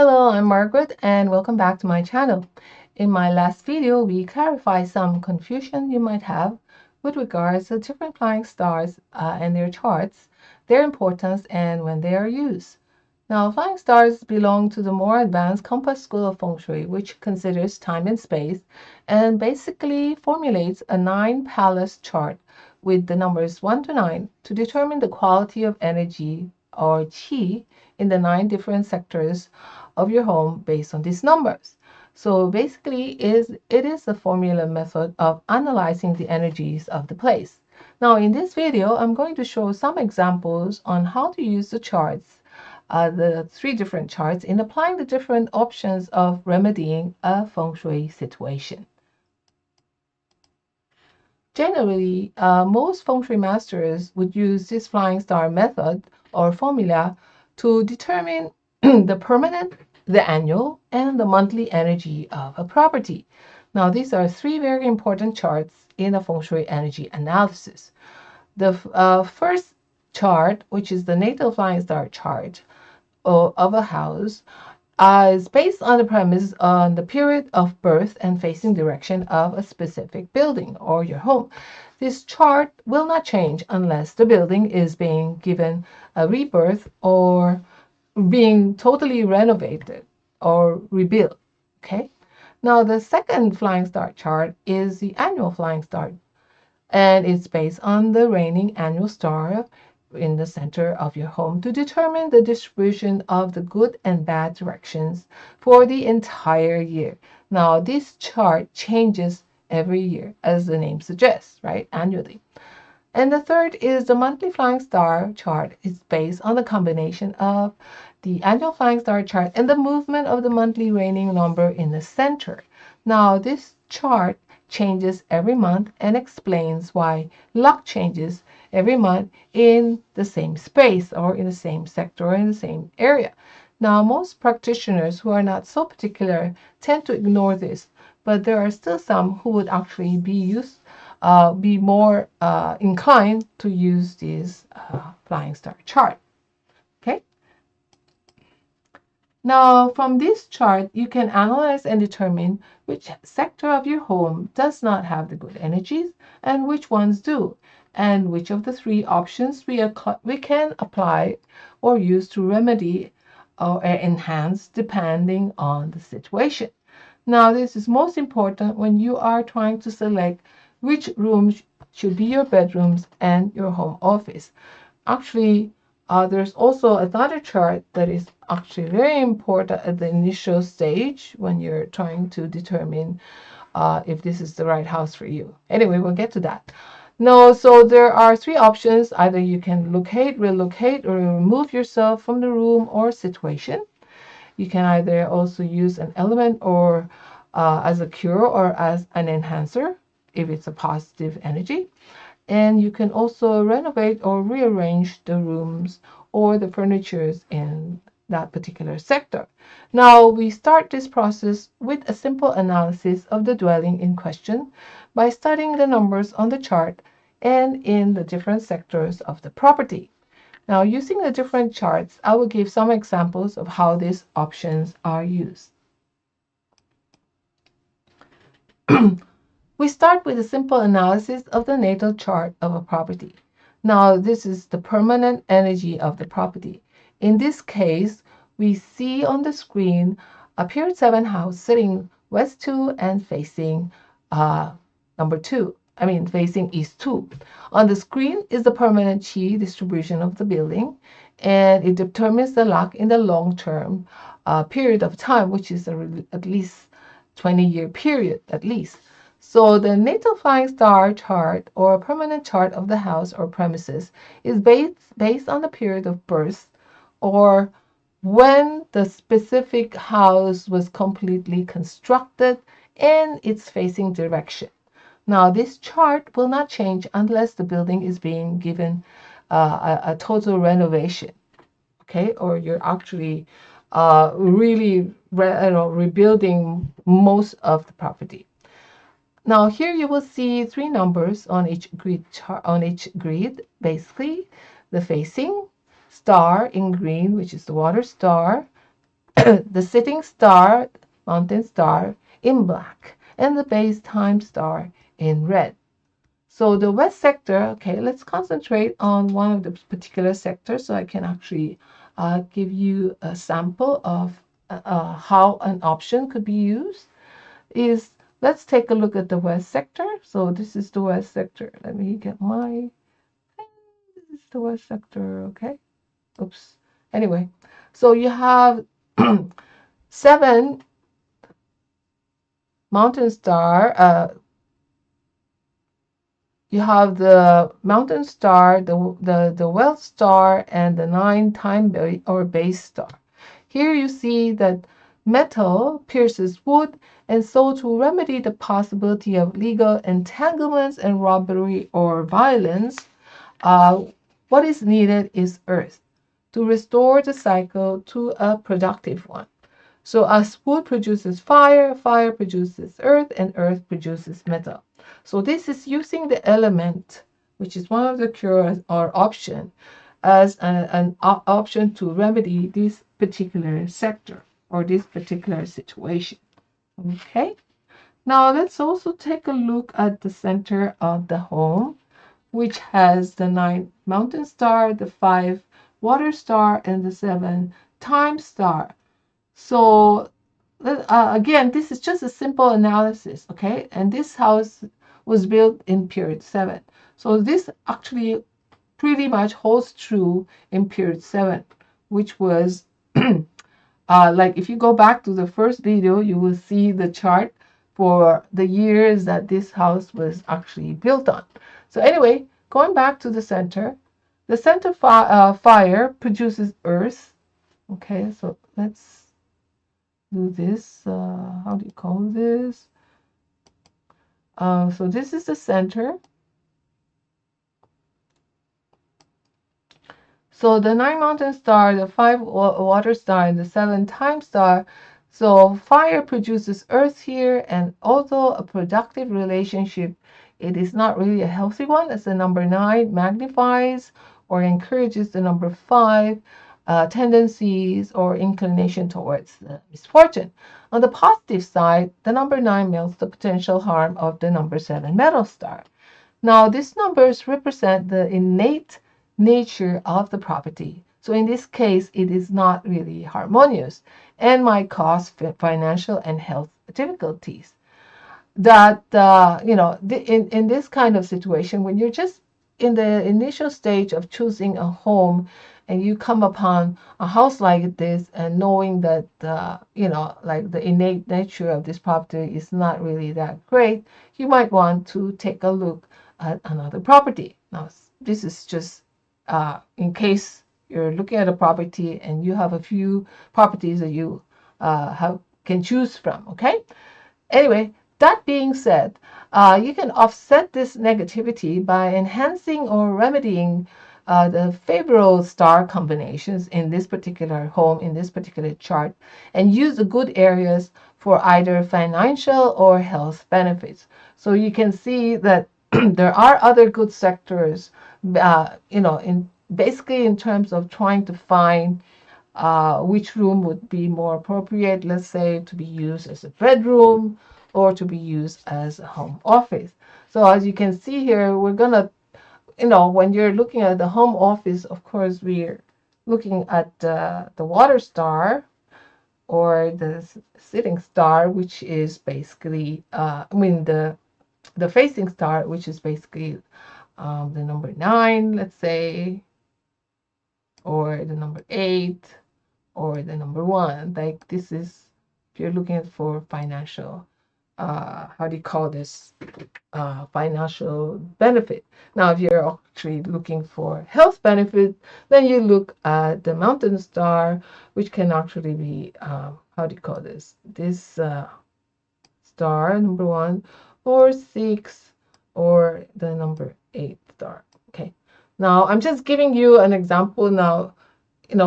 Hello, I'm Margaret and welcome back to my channel. In my last video, we clarified some confusion you might have with regards to different flying stars and their charts, their importance, and when they are used. Now, flying stars belong to the more advanced compass school of Feng Shui, which considers time and space and basically formulates a 9-palace chart with the numbers 1 to 9 to determine the quality of energy or qi in the 9 different sectors of your home based on these numbers. So basically, it is a formula method of analyzing the energies of the place. Now, in this video, I'm going to show some examples on how to use the charts, the 3 different charts, in applying the different options of remedying a feng shui situation. Generally, most feng shui masters would use this flying star method or formula to determine the permanent, the annual, and the monthly energy of a property. Now, these are 3 very important charts in a feng shui energy analysis. The first chart, which is the natal flying star chart of a house, is based on the premise on the period of birth and facing direction of a specific building or your home. This chart will not change unless the building is being given a rebirth or being totally renovated or rebuilt. Okay. Now the second flying star chart is the annual flying star, and it's based on the reigning annual star in the center of your home to determine the distribution of the good and bad directions for the entire year. Now this chart changes every year, as the name suggests, right? Annually. And the third is the monthly flying star chart. It's based on the combination of the annual flying star chart and the movement of the monthly reigning number in the center. Now, this chart changes every month and explains why luck changes every month in the same space or in the same sector or in the same area. Now, most practitioners who are not so particular tend to ignore this, but there are still some who would actually be more inclined to use this flying star chart. Okay. Now, from this chart, you can analyze and determine which sector of your home does not have the good energies and which ones do, and which of the 3 options we can apply or use to remedy or enhance depending on the situation. Now, this is most important when you are trying to select which rooms should be your bedrooms and your home office. Actually, there's also another chart that is actually very important at the initial stage when you're trying to determine if this is the right house for you. Anyway, we'll get to that. No, so there are 3 options. Either you can locate, relocate, or remove yourself from the room or situation. You can either also use an element or as a cure or as an enhancer if it's a positive energy. And you can also renovate or rearrange the rooms or the furnitures in that particular sector. Now, we start this process with a simple analysis of the dwelling in question by studying the numbers on the chart and in the different sectors of the property. Now, using the different charts, I will give some examples of how these options are used. We start with a simple analysis of the natal chart of a property. Now, this is the permanent energy of the property. In this case, we see on the screen a period 7 house sitting west 2 and facing number 2. Facing east 2. On the screen is the permanent qi distribution of the building, and it determines the luck in the long-term period of time, which is at least 20-year period at least. So the natal flying star chart or permanent chart of the house or premises is based on the period of birth or when the specific house was completely constructed and its facing direction. Now, this chart will not change unless the building is being given a total renovation, okay? Or you're actually really rebuilding most of the property. Now here you will see 3 numbers on each grid. Basically, the facing star in green, which is the water star, the sitting star, mountain star, in black, and the base time star in red. So the west sector, okay, let's concentrate on one of the particular sectors so I can actually give you a sample of how an option could be used. Is let's take a look at the west sector. So this is the west sector. Let me get my, this is the west sector, okay? Oops. Anyway, so you have 7 mountain star, you have the mountain star, the wealth star, and the 9 time or base star. Here you see that metal pierces wood, and so to remedy the possibility of legal entanglements and robbery or violence, uh, what is needed is earth to restore the cycle to a productive one. So as wood produces fire, fire produces earth, and earth produces metal. So this is using the element, which is one of the cures or option, as an option to remedy this particular sector or this particular situation. Okay. Now let's also take a look at the center of the home, which has the 9 mountain star, the 5 water star, and the 7 time star. So again, this is just a simple analysis, okay? And this house was built in period 7. So this actually pretty much holds true in period 7, which was like if you go back to the first video, you will see the chart for the years that this house was actually built on. So anyway, going back to the center fire produces earth. Okay, so let's do this. How do you call this? So this is the center. So the 9 mountain star, the 5 water star, and the 7 time star. So fire produces earth here, and although a productive relationship, it is not really a healthy one, as the number 9 magnifies or encourages the number 5 tendencies or inclination towards misfortune. On the positive side, the number 9 melts the potential harm of the number 7 metal star. Now, these numbers represent the innate nature of the property. So in this case, it is not really harmonious and might cause financial and health difficulties. That, in this kind of situation, when you're just in the initial stage of choosing a home and you come upon a house like this and knowing that, like the innate nature of this property is not really that great, you might want to take a look at another property. Now, this is just in case you're looking at a property and you have a few properties that you can choose from, okay? Anyway, that being said, you can offset this negativity by enhancing or remedying the favorable star combinations in this particular home, in this particular chart, and use the good areas for either financial or health benefits. So you can see that there are other good sectors, basically in terms of trying to find which room would be more appropriate, let's say, to be used as a bedroom or to be used as a home office. So as you can see here, we're going to, when you're looking at the home office, of course, we're looking at the water star or the sitting star, which is basically, the facing star, which is basically the number 9, let's say, or the number 8, or the number 1. Like this is, if you're looking for financial, how do you call this? Financial benefit. Now, if you're actually looking for health benefit, then you look at the mountain star, which can actually be, how do you call this? This star, number 1, or 6, or the number 8 star. Okay. Now, I'm just giving you an example now.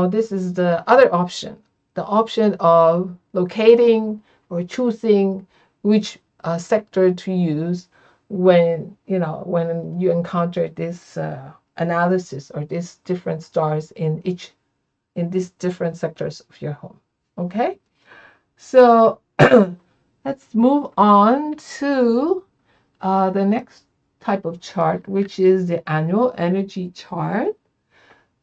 This is the other option, the option of locating or choosing which sector to use when you encounter this analysis or these different stars in these different sectors of your home. Okay, so let's move on to the next type of chart, which is the annual energy chart.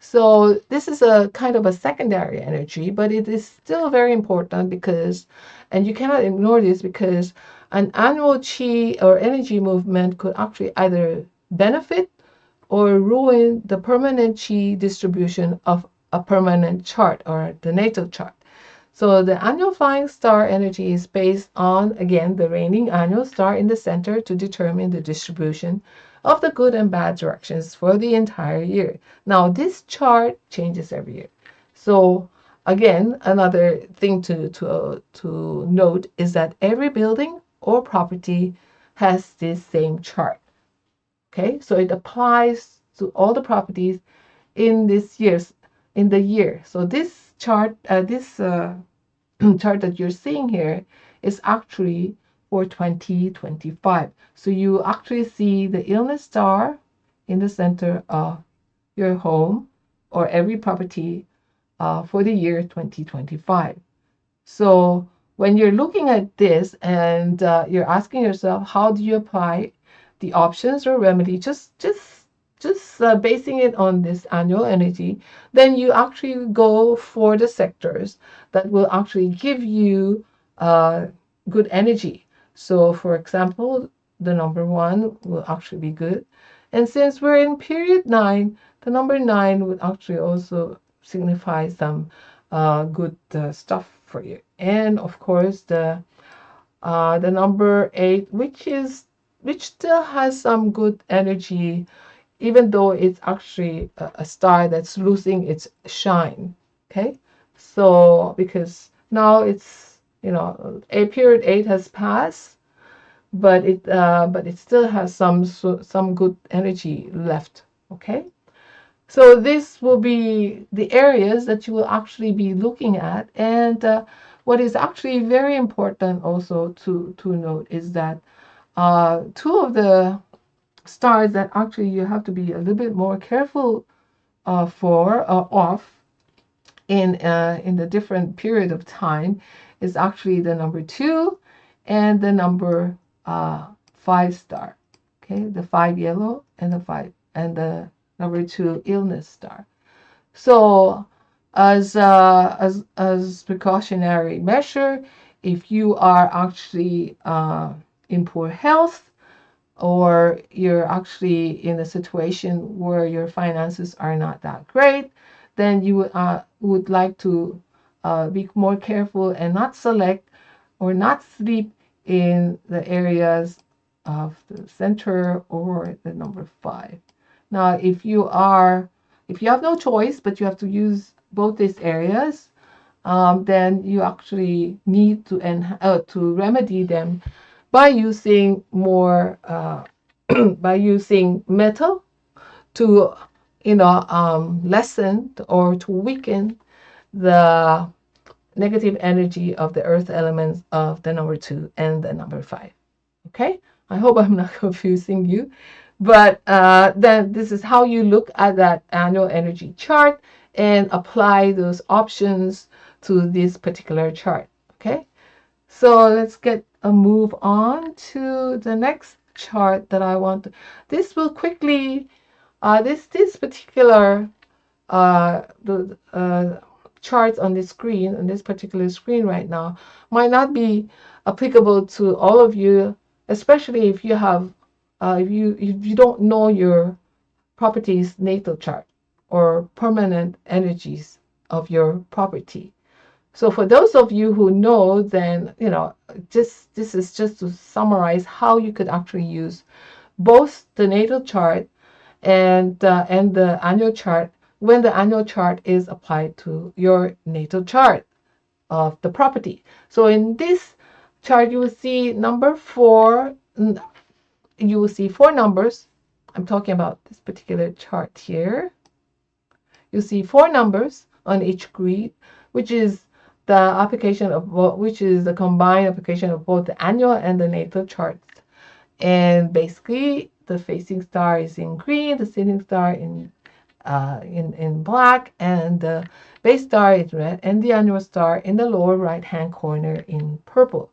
So this is a kind of a secondary energy, but it is still very important because, and you cannot ignore this because an annual chi or energy movement could actually either benefit or ruin the permanent chi distribution of a permanent chart or the natal chart. So the annual flying star energy is based on, again, the reigning annual star in the center to determine the distribution of the good and bad directions for the entire year. Now, this chart changes every year. So again, another thing to note is that every building or property has this same chart. Okay, so it applies to all the properties in the year. So this chart, this chart that you're seeing here is actually for 2025. So you actually see the illness star in the center of your home or every property for the year 2025. So when you're looking at this and you're asking yourself, how do you apply the options or remedy? Just basing it on this annual energy, then you actually go for the sectors that will actually give you uh, good energy. So, for example, the number 1 will actually be good. And since we're in period 9, the number 9 would actually also signify some good stuff for you. And of course, the number 8, which still has some good energy, even though it's actually a star that's losing its shine. Okay, so because now it's a period 8 has passed, but it still has some good energy left. Okay. So this will be the areas that you will actually be looking at. And what is actually very important also to note is that two of the stars that actually you have to be a little bit more careful for off in the different period of time is actually the number 2 and the number 5 star. Okay, the 5 yellow and the 5 and the number 2 illness star. So, as precautionary measure, if you are actually in poor health, or you're actually in a situation where your finances are not that great, then you would like to be more careful and not select or not sleep in the areas of the center or the number 5. Now, if you have no choice, but you have to use both these areas, then you actually need to remedy them by using more by using metal to lessen or to weaken the negative energy of the earth elements of the number 2 and the number 5. Okay, I hope I'm not confusing you, but then this is how you look at that annual energy chart and apply those options to this particular chart. Okay, so let's get a move on to the next chart that I want to. This will quickly, this particular the charts on this screen, on this particular screen right now, might not be applicable to all of you, especially if you have, if you don't know your property's natal chart or permanent energies of your property. So for those of you who know, then just this is just to summarize how you could actually use both the natal chart and the annual chart when the annual chart is applied to your natal chart of the property. So in this chart, you will see number 4. You will see 4 numbers. I'm talking about this particular chart here. You see 4 numbers on each grid, which is the application of which is the combined application of both the annual and the natal charts. And basically, the facing star is in green, the sitting star in in black, and the base star is red, and the annual star in the lower right hand corner in purple.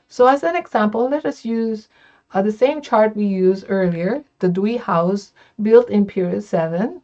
So as an example, let us use the same chart we used earlier, the Dewey House built in period 7.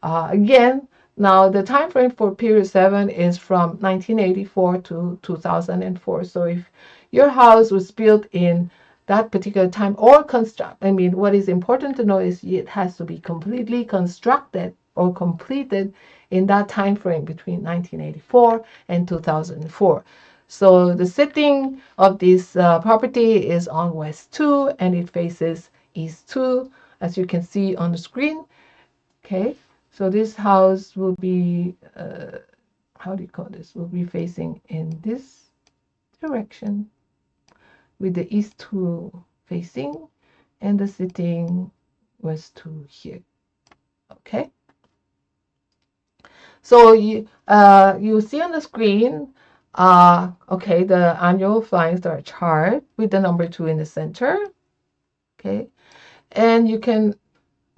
Again, now the time frame for period 7 is from 1984 to 2004. So if your house was built in that particular time or what is important to know is it has to be completely constructed or completed in that time frame between 1984 and 2004. So the setting of this property is on West 2 and it faces East 2, as you can see on the screen. Okay, so this house will be, how do you call this? Will be facing in this direction with the East 2 facing and the sitting West 2 here. Okay, so you see on the screen, okay, the annual flying star chart with the number 2 in the center. Okay, and you can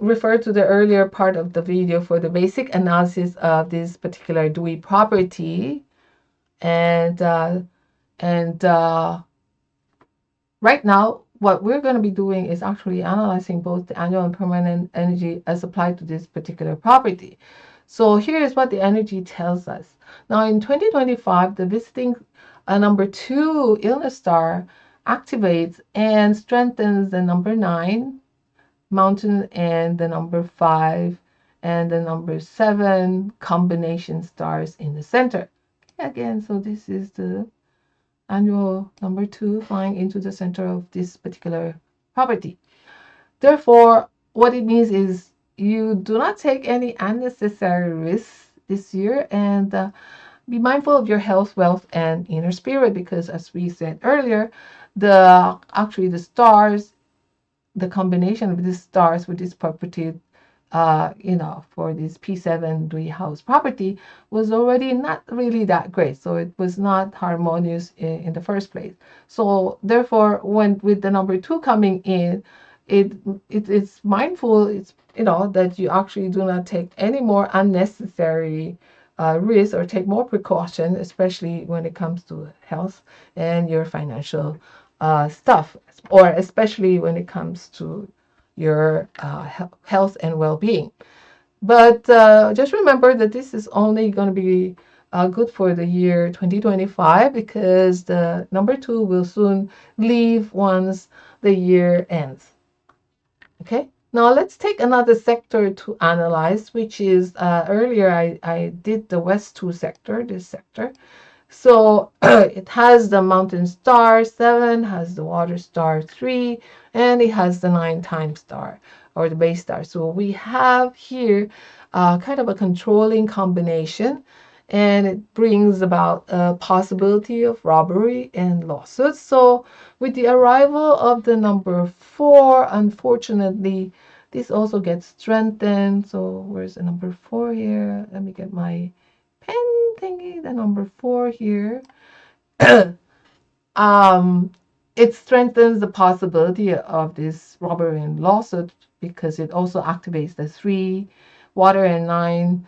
refer to the earlier part of the video for the basic analysis of this particular Dewey property. And right now, what we're going to be doing is actually analyzing both the annual and permanent energy as applied to this particular property. So here is what the energy tells us. Now in 2025, the visiting number 2 illness star activates and strengthens the number 9 mountain and the number 5 and the number 7 combination stars in the center. Again, so this is the annual number 2 flying into the center of this particular property. Therefore, what it means is you do not take any unnecessary risks this year, and be mindful of your health, wealth, and inner spirit, because as we said earlier, actually the stars, the combination of these stars with this property, for this P7 Dewey House property was already not really that great. So it was not harmonious in the first place. So therefore, when with the number 2 coming in, it's mindful, that you actually do not take any more unnecessary risks or take more precaution, especially when it comes to health and your financial stuff, or especially when it comes to your health and well-being. But just remember that this is only going to be good for the year 2025, because the number 2 will soon leave once the year ends. Okay, now let's take another sector to analyze, which is earlier I did the West 2 sector, this sector. So it has the mountain star 7, has the water star 3, and it has the 9 time star or the base star. So we have here kind of a controlling combination, and it brings about a possibility of robbery and lawsuits. So with the arrival of the number 4, unfortunately, this also gets strengthened. So where's the number 4 here? Let me get my pen thingy, the number 4 here. It strengthens the possibility of this robbery and lawsuit, because it also activates the 3 water and 9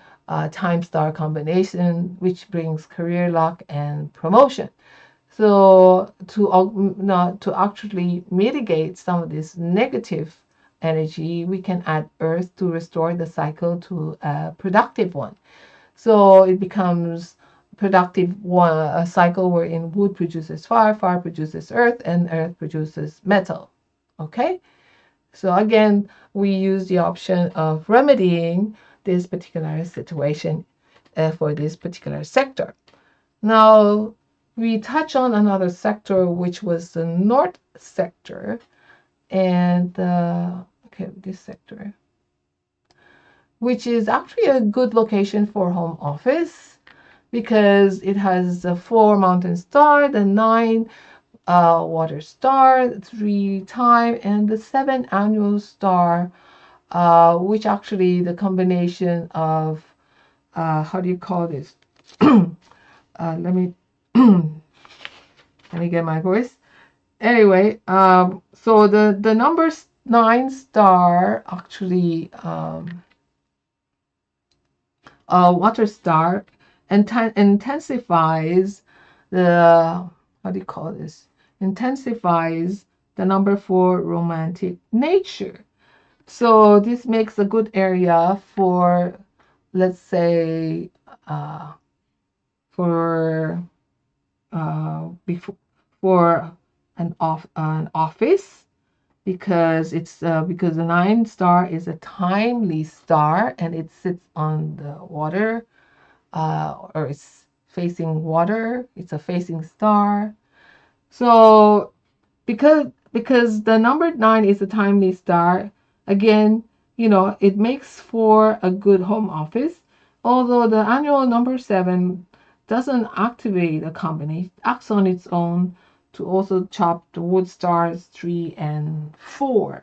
time star combination, which brings career luck and promotion. So to actually mitigate some of this negative energy, we can add earth to restore the cycle to a productive one. So it becomes productive a cycle wherein wood produces fire, fire produces earth, and earth produces metal. Okay, so again, we use the option of remedying this particular situation for this particular sector. Now we touch on another sector, which was the north sector, and okay, this sector, which is actually a good location for home office, because it has the 4 mountain star, the 9 water star, 3 time, and the 7 annual star, which actually the combination of how do you call this? Let me let me get my voice. Anyway, so the number 9 star actually water star intensifies the, how do you call this? Intensifies the number 4 romantic nature. So this makes a good area for, let's say, uh, for before for an office, because it's because the 9 star is a timely star and it sits on the water, or it's facing water. It's a facing star. So because the number 9 is a timely star, again, it makes for a good home office. Although the annual number 7 doesn't activate a combination, acts on its own to also chop the wood stars 3 and 4.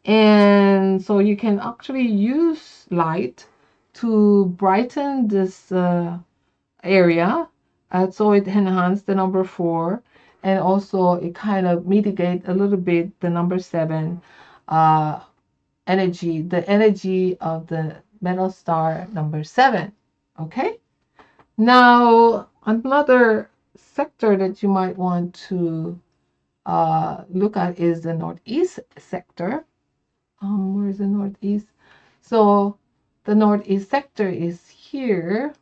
And so you can actually use light to brighten this area, so it enhances the number 4, and also it kind of mitigate a little bit the number 7 uh, energy, the energy of the metal star number 7. Okay, now another sector that you might want to look at is the northeast sector. Where's the northeast? So the northeast sector is here.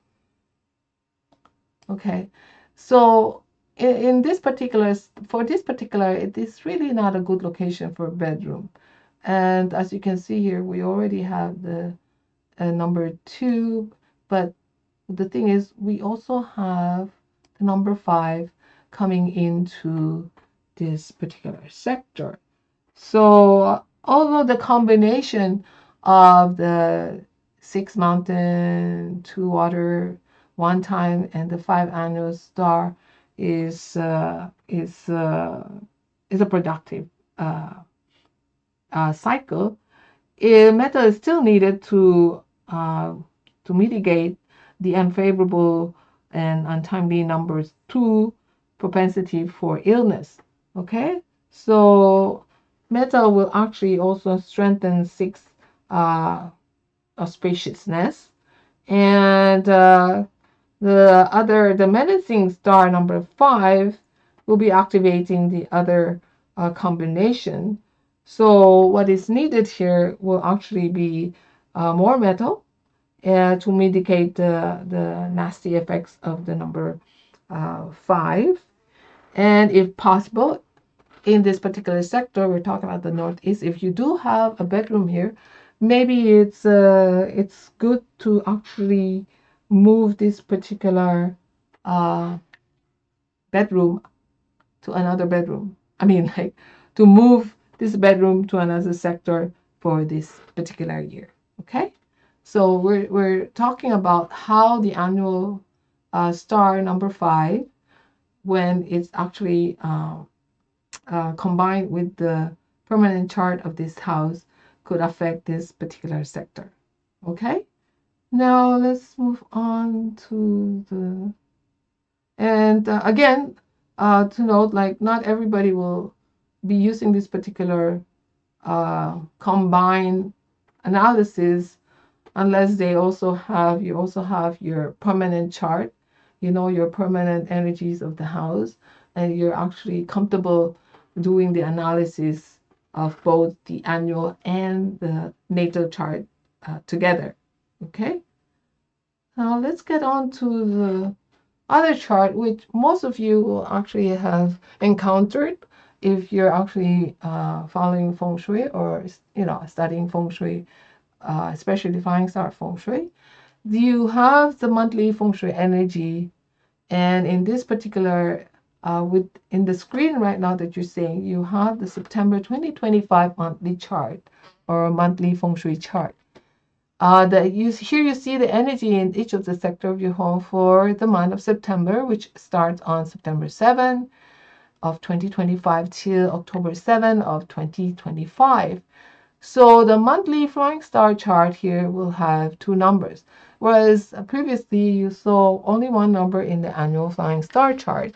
Okay, so in this particular, for this particular, it is really not a good location for a bedroom. And as you can see here, we already have the number 2, but the thing is, we also have the number 5 coming into this particular sector. So although the combination of the 6 mountain, 2 water, 1 time, and the 5 annual star is a productive cycle, metal is still needed to mitigate the unfavorable and untimely numbers 2 propensity for illness. Okay, so metal will actually also strengthen 6 auspiciousness, and the menacing star number 5 will be activating the other combination. So what is needed here will actually be more metal to mitigate the nasty effects of the number 5. And if possible, in this particular sector, we're talking about the northeast, if you do have a bedroom here, maybe it's good to actually move this particular bedroom to another bedroom. I mean, like, to move this bedroom to another sector for this particular year. Okay, so we're talking about how the annual star number 5, when it's actually combined with the permanent chart of this house, could affect this particular sector. Okay, now let's move on to the, and again, to note, like, not everybody will be using this particular combined analysis unless you also have your permanent chart, your permanent energies of the house, and you're actually comfortable doing the analysis of both the annual and the natal chart together. Okay, now let's get on to the other chart, which most of you will actually have encountered if you're actually following Feng Shui, or studying Feng Shui, especially Flying Stars Feng Shui. You have the monthly Feng Shui energy, and in this particular, in the screen right now that you're seeing, you have the September 2025 monthly chart, or monthly Feng Shui chart. Here you see the energy in each of the sector of your home for the month of September, which starts on September 7 of 2025 till October 7 of 2025. So the monthly Flying Star chart here will have 2 numbers, whereas previously you saw only 1 number in the annual Flying Star chart.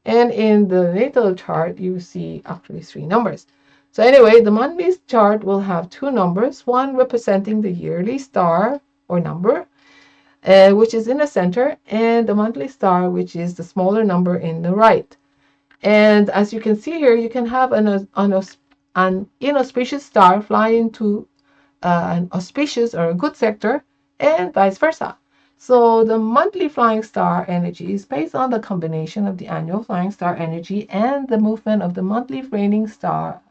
And in the natal chart, you see actually 3 numbers. So anyway, the monthly chart will have 2 numbers, one representing the yearly star or number, which is in the center, and the monthly star, which is the smaller number in the right. And as you can see here, you can have an inauspicious star fly into an auspicious or a good sector, and vice versa. So the monthly flying star energy is based on the combination of the annual flying star energy and the movement of the monthly reigning star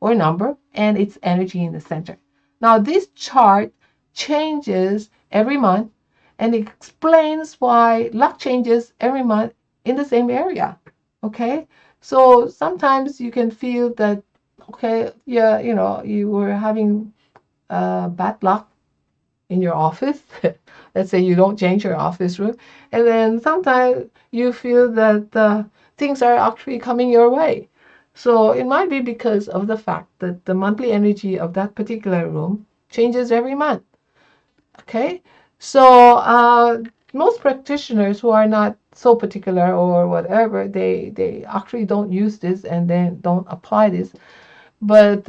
or number and its energy in the center. Now, this chart changes every month and it explains why luck changes every month in the same area. Okay, so sometimes you can feel that, okay, yeah, you were having bad luck in your office. Let's say you don't change your office room, and then sometimes you feel that things are actually coming your way. So it might be because of the fact that the monthly energy of that particular room changes every month. Okay, so most practitioners who are not so particular or whatever, they actually don't use this and then don't apply this. But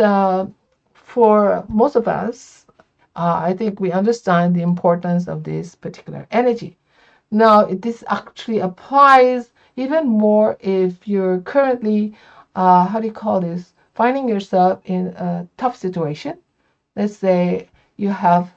for most of us, I think we understand the importance of this particular energy. Now, this actually applies even more if you're currently, how do you call this, finding yourself in a tough situation. Let's say you have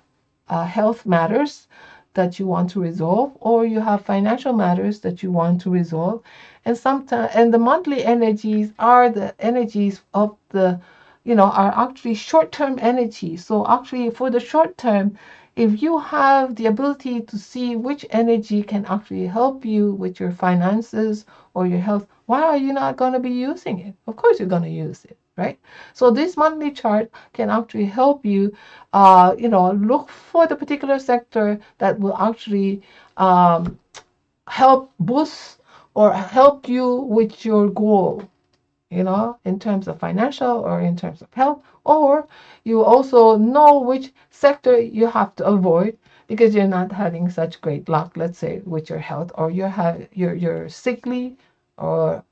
health matters that you want to resolve, or you have financial matters that you want to resolve, and sometimes, and the monthly energies are the energies of the, are actually short-term energy. So actually, for the short term, if you have the ability to see which energy can actually help you with your finances or your health, why are you not going to be using it? Of course, you're going to use it, right? So this monthly chart can actually help you, look for the particular sector that will actually help boost or help you with your goal, in terms of financial or in terms of health, or you also know which sector you have to avoid because you're not having such great luck, let's say, with your health, or you're sickly, or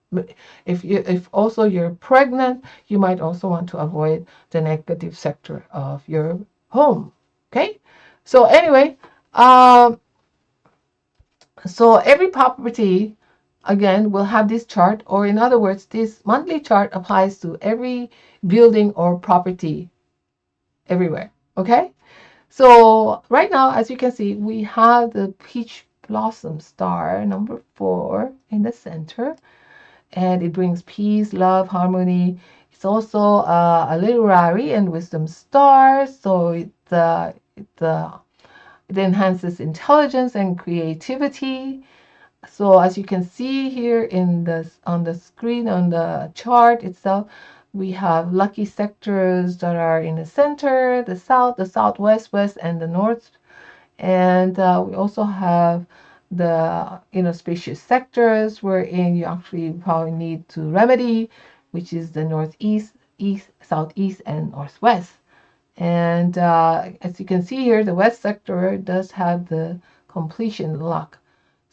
if also you're pregnant, you might also want to avoid the negative sector of your home. Okay, so anyway, um, so every property, again, will have this chart, or in other words, this monthly chart applies to every building or property everywhere. Okay? So right now, as you can see, we have the peach blossom star, number 4, in the center, and it brings peace, love, harmony. It's also a literary and wisdom star, so it enhances intelligence and creativity. So as you can see here in this on the screen, on the chart itself, we have lucky sectors that are in the center, the south, the southwest, west, and the north. And we also have the inauspicious sectors wherein you actually probably need to remedy, which is the northeast, east, southeast, and northwest. And as you can see here, the west sector does have the completion luck.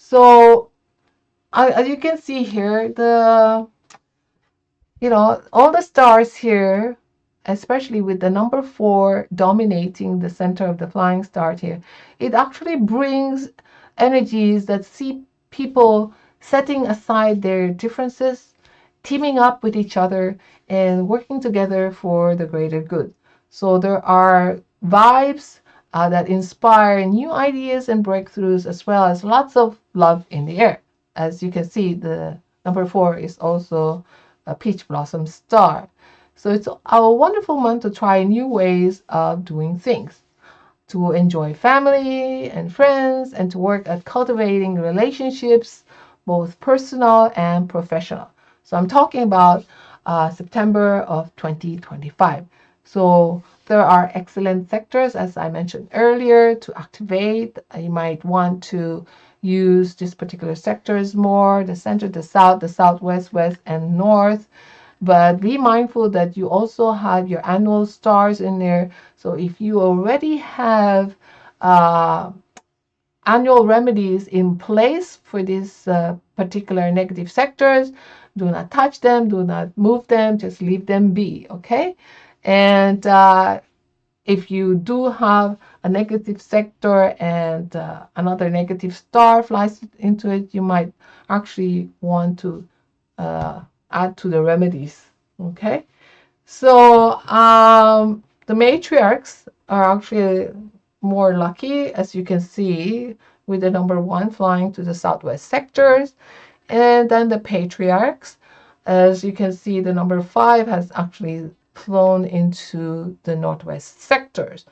So as you can see here, all the stars here, especially with the number 4 dominating the center of the flying star here, it actually brings energies that see people setting aside their differences, teaming up with each other, and working together for the greater good. So there are vibes that inspire new ideas and breakthroughs, as well as lots of love in the air. As you can see, the number 4 is also a peach blossom star. So it's a wonderful month to try new ways of doing things, to enjoy family and friends, and to work at cultivating relationships, both personal and professional. So I'm talking about September of 2025. So there are excellent sectors, as I mentioned earlier, to activate. You might want to use these particular sectors more: the center, the south, the southwest, west, and north. But be mindful that you also have your annual stars in there. So if you already have uh, annual remedies in place for these particular negative sectors, do not touch them, do not move them, just leave them be, okay? And if you do have a negative sector and another negative star flies into it, you might actually want to add to the remedies. Okay, so the matriarchs are actually more lucky, as you can see, with the number 1 flying to the southwest sectors. And then the patriarchs, as you can see, the number 5 has actually flown into the northwest sectors.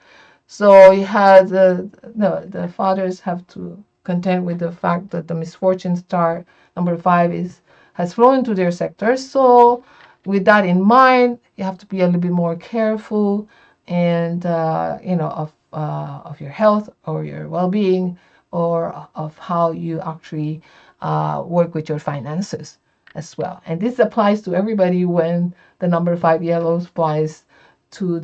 So you had the fathers have to contend with the fact that the misfortune star number 5 has flown into their sectors. So with that in mind, you have to be a little bit more careful and of your health or your well-being, or of how you actually work with your finances as well. And this applies to everybody when the number 5 yellows flies to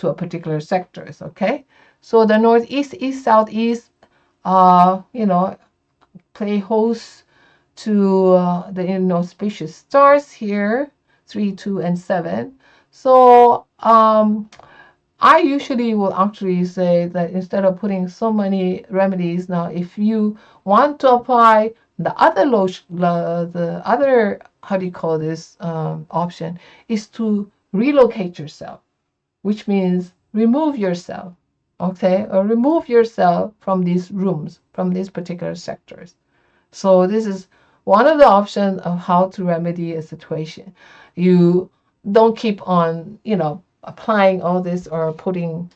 a particular sectors. Okay, so the northeast, east, southeast, play host to the inauspicious stars here, 3, 2, and 7. So I usually will actually say that instead of putting so many remedies, now if you want to apply the other the other, how do you call this, option is to relocate yourself, which means remove yourself, okay, or remove yourself from these rooms, from these particular sectors. So this is one of the options of how to remedy a situation. You don't keep on, applying all this or putting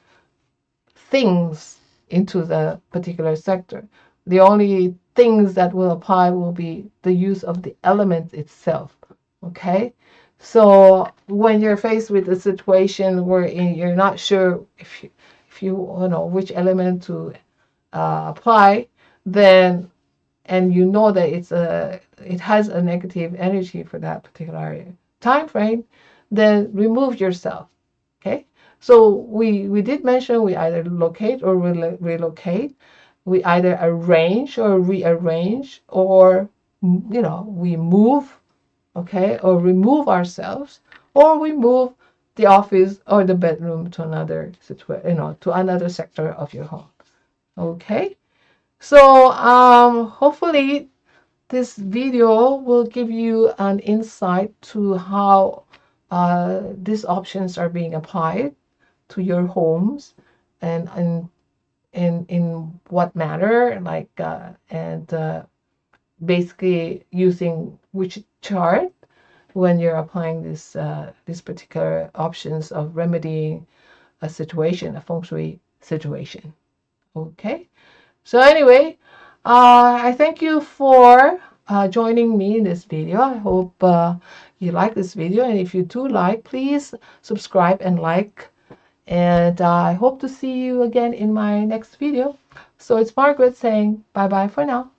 things into the particular sector. The only things that will apply will be the use of the element itself. Okay? So when you're faced with a situation where you're not sure if you know which element to apply, then, and you know that it has a negative energy for that particular time frame, then remove yourself. Okay, so we did mention we either locate or relocate, we either arrange or rearrange, or we move, okay, or remove ourselves, or we move the office or the bedroom to another situation, to another sector of your home. Okay, so hopefully this video will give you an insight to how these options are being applied to your homes, and in what manner, like and basically using which chart when you're applying this particular options of remedying a situation, a feng shui situation. Okay, so anyway, I thank you for joining me in this video. I hope you like this video, and if you do like, please subscribe and like, and I hope to see you again in my next video. So it's Margaret saying bye bye for now.